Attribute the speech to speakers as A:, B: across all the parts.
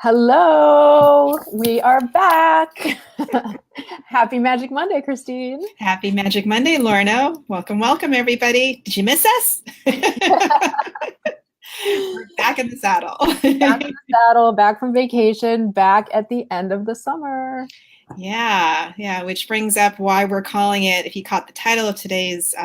A: Hello, we are back. Happy Magic Monday, Christine.
B: Happy Magic Monday, Lorna. Welcome, welcome, everybody. Did you miss us? We're back in the saddle.
A: Back in the saddle, back from vacation, back at the end of the summer.
B: Yeah, which brings up why we're calling it, if you caught the title of today's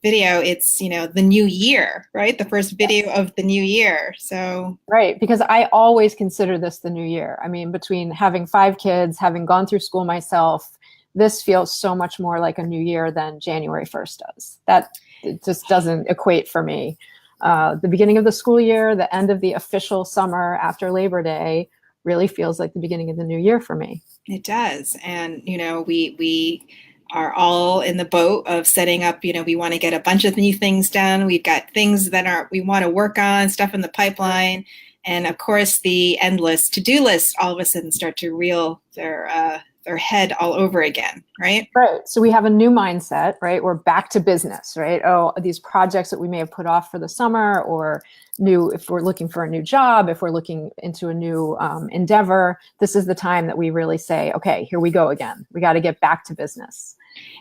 B: video, it's, the new year, right? The first video of the new year. So
A: right, because I always consider this the new year. I mean, between having 5 kids, having gone through school myself, this feels so much more like a new year than January 1st does. That it just doesn't equate for me. The beginning of the school year, the end of the official summer after Labor Day really feels like the beginning of the new year for me.
B: it does. And, we are all in the boat of setting up, we want to get a bunch of new things done. We've got things that we want to work on, stuff in the pipeline. And of course, the endless to-do lists all of a sudden start to reel their head all over again, right?
A: Right. So we have a new mindset, right? We're back to business, right? Oh, these projects that we may have put off for the summer, or if we're looking for a new job, if we're looking into a new endeavor, this is the time that we really say, okay, here we go again. We got to get back to business.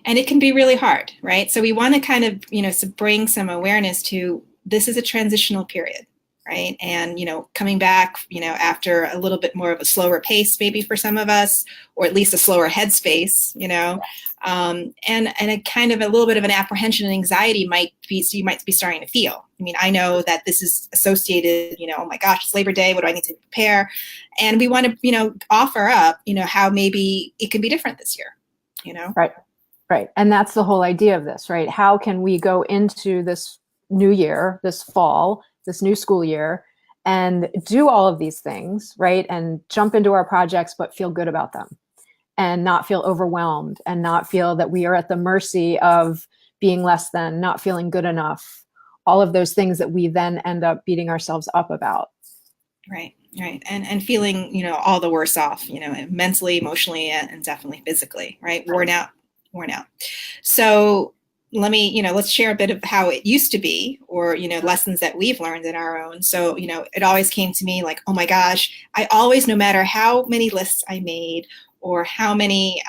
B: And it can be really hard, right? So we want to kind of, bring some awareness to this is a transitional period, right? And, coming back, after a little bit more of a slower pace, maybe for some of us, or at least a slower headspace, and a kind of a little bit of an apprehension and anxiety you might be starting to feel. I mean, I know that this is associated, oh my gosh, it's Labor Day. What do I need to prepare? And we want to, offer up, how maybe it can be different this year,
A: Right. And that's the whole idea of this, right? How can we go into this new year, this fall, this new school year, and do all of these things, right? And jump into our projects, but feel good about them and not feel overwhelmed and not feel that we are at the mercy of being less than, not feeling good enough, all of those things that we then end up beating ourselves up about.
B: Right. And feeling, all the worse off, mentally, emotionally, and definitely physically, right? Worn out. So let's share a bit of how it used to be, or, lessons that we've learned in our own. So, it always came to me like, oh my gosh, I always, no matter how many lists I made or how many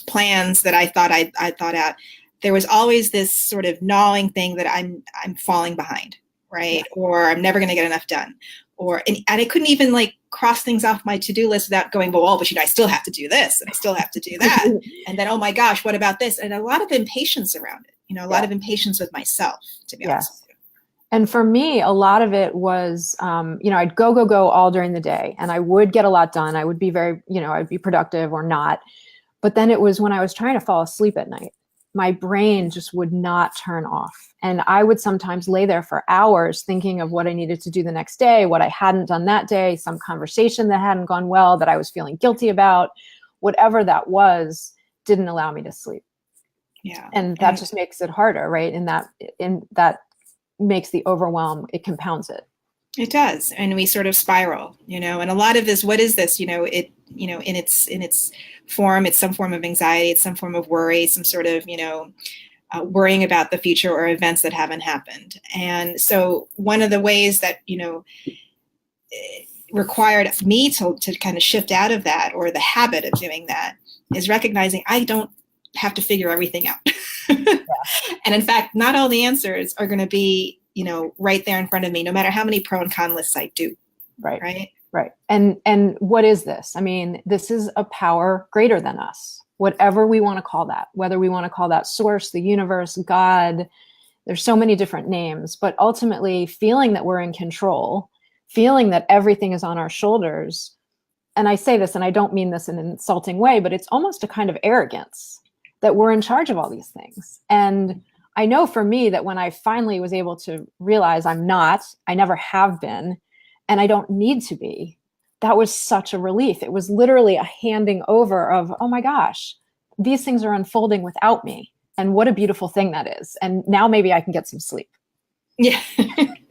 B: plans that I thought out, there was always this sort of gnawing thing that I'm falling behind, right? Yeah. Or I'm never going to get enough done. And I couldn't even cross things off my to-do list without going, but I still have to do this and I still have to do that. And then, oh my gosh, what about this? And a lot of impatience around it, a lot of impatience with myself, to be honest with you.
A: And for me, a lot of it was, I'd go all during the day and I would get a lot done. I would be very, I'd be productive or not. But then it was when I was trying to fall asleep at night, my brain just would not turn off. And I would sometimes lay there for hours thinking of what I needed to do the next day, what I hadn't done that day, some conversation that hadn't gone well that I was feeling guilty about, whatever that was, didn't allow me to sleep.
B: Yeah.
A: And that just makes it harder, right? And that makes the overwhelm, it compounds it.
B: It does. And we sort of spiral, and a lot of this, what is this, in its form, it's some form of anxiety, it's some form of worry, some sort of, worrying about the future or events that haven't happened. And so one of the ways that, required me to kind of shift out of that, or the habit of doing that, is recognizing I don't have to figure everything out. Yeah. And in fact, not all the answers are going to be, right there in front of me, no matter how many pro and con lists I do. Right.
A: And what is this? I mean, this is a power greater than us, whatever we want to call that, whether we want to call that source, the universe, God, there's so many different names, but ultimately feeling that we're in control, feeling that everything is on our shoulders. And I say this, and I don't mean this in an insulting way, but it's almost a kind of arrogance that we're in charge of all these things. And I know for me that when I finally was able to realize I never have been, and I don't need to be, that was such a relief. It was literally a handing over of, oh my gosh, these things are unfolding without me. And what a beautiful thing that is. And now maybe I can get some sleep.
B: Yeah,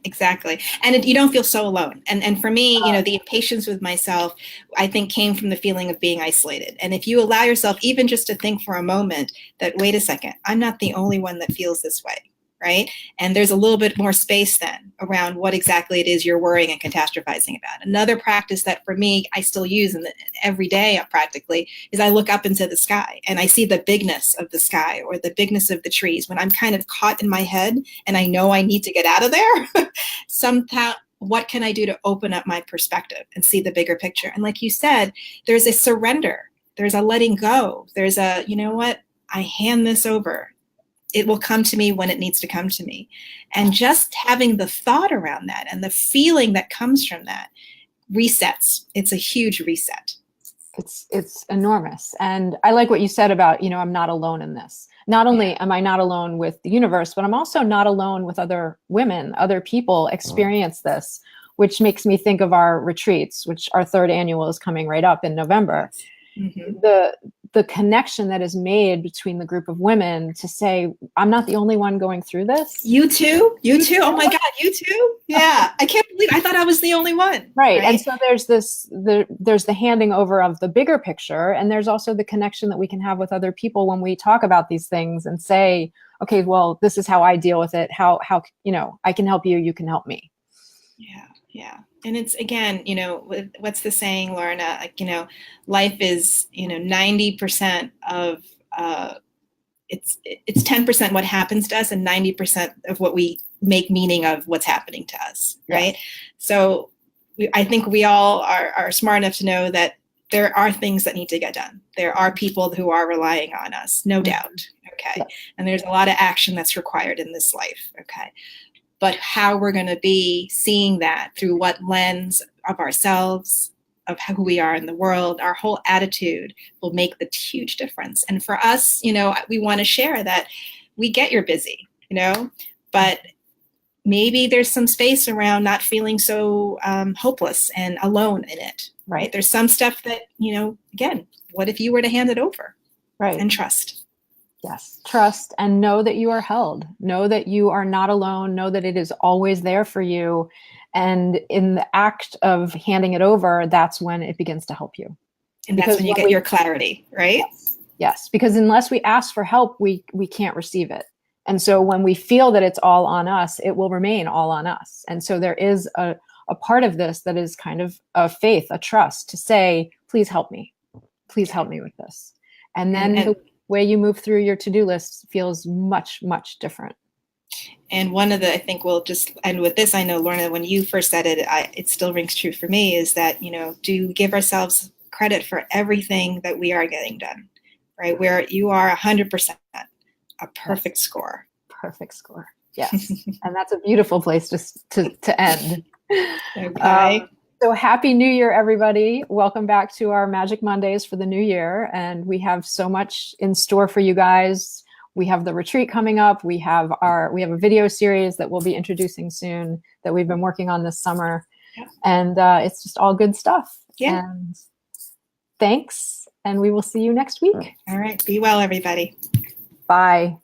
B: exactly. And you don't feel so alone. And for me, the impatience with myself, I think, came from the feeling of being isolated. And if you allow yourself even just to think for a moment that, wait a second, I'm not the only one that feels this way, right? And there's a little bit more space then around what exactly it is you're worrying and catastrophizing about. Another practice that for me, I still use every day practically, is I look up into the sky and I see the bigness of the sky or the bigness of the trees. When I'm kind of caught in my head and I know I need to get out of there, somehow, what can I do to open up my perspective and see the bigger picture? And like you said, there's a surrender, there's a letting go, there's a, you know what, I hand this over. It will come to me when it needs to come to me. And just having the thought around that and the feeling that comes from that resets. It's a huge reset.
A: It's enormous. And I like what you said about, you know, I'm not alone in this. Not only am I not alone with the universe, but I'm also not alone with other women, other people experience this, which makes me think of our retreats, which our 3rd annual is coming right up in November. Mm-hmm. The connection that is made between the group of women to say, I'm not the only one going through this.
B: You too? You too? Oh my God, you too? Yeah. I can't believe, I thought I was the only one.
A: Right. And so there's there's the handing over of the bigger picture. And there's also the connection that we can have with other people when we talk about these things and say, okay, well, this is how I deal with it. How, you know, I can help you, you can help me.
B: Yeah. Yeah. And it's, again, you know, what's the saying, Lorna? Like, you know, life is, you know, 90% of, it's 10% what happens to us and 90% of what we make meaning of what's happening to us. Right. Yeah. So I think we all are smart enough to know that there are things that need to get done. There are people who are relying on us, no doubt. Okay. Yeah. And there's a lot of action that's required in this life. Okay. But how we're going to be seeing that through what lens of ourselves, of who we are in the world, our whole attitude will make the huge difference. And for us, you know, we want to share that we get you're busy, you know, but maybe there's some space around not feeling so hopeless and alone in it, right? There's some stuff that, you know, again, what if you were to hand it over? Right. And trust.
A: Yes. Trust and know that you are held. Know that you are not alone. Know that it is always there for you. And in the act of handing it over, that's when it begins to help you.
B: And that's when you get your clarity, right?
A: Yes. Yes. Because unless we ask for help, we can't receive it. And so when we feel that it's all on us, it will remain all on us. And so there is a part of this that is kind of a faith, a trust to say, please help me. Please help me with this. And then the way you move through your to-do list feels much, much different.
B: And one of the, I think we'll just end with this. I know, Lorna, when you first said it, it still rings true for me, is that, you know, do give ourselves credit for everything that we are getting done, right? Where you are 100%, a perfect score.
A: Perfect score. Yes. And that's a beautiful place to end.
B: Okay.
A: So happy New Year, everybody. Welcome back to our Magic Mondays for the new year. And we have so much in store for you guys. We have the retreat coming up. We have a video series that we'll be introducing soon that we've been working on this summer. Yeah. And it's just all good stuff. Yeah. And thanks. And we will see you next week.
B: All right. Be well, everybody.
A: Bye.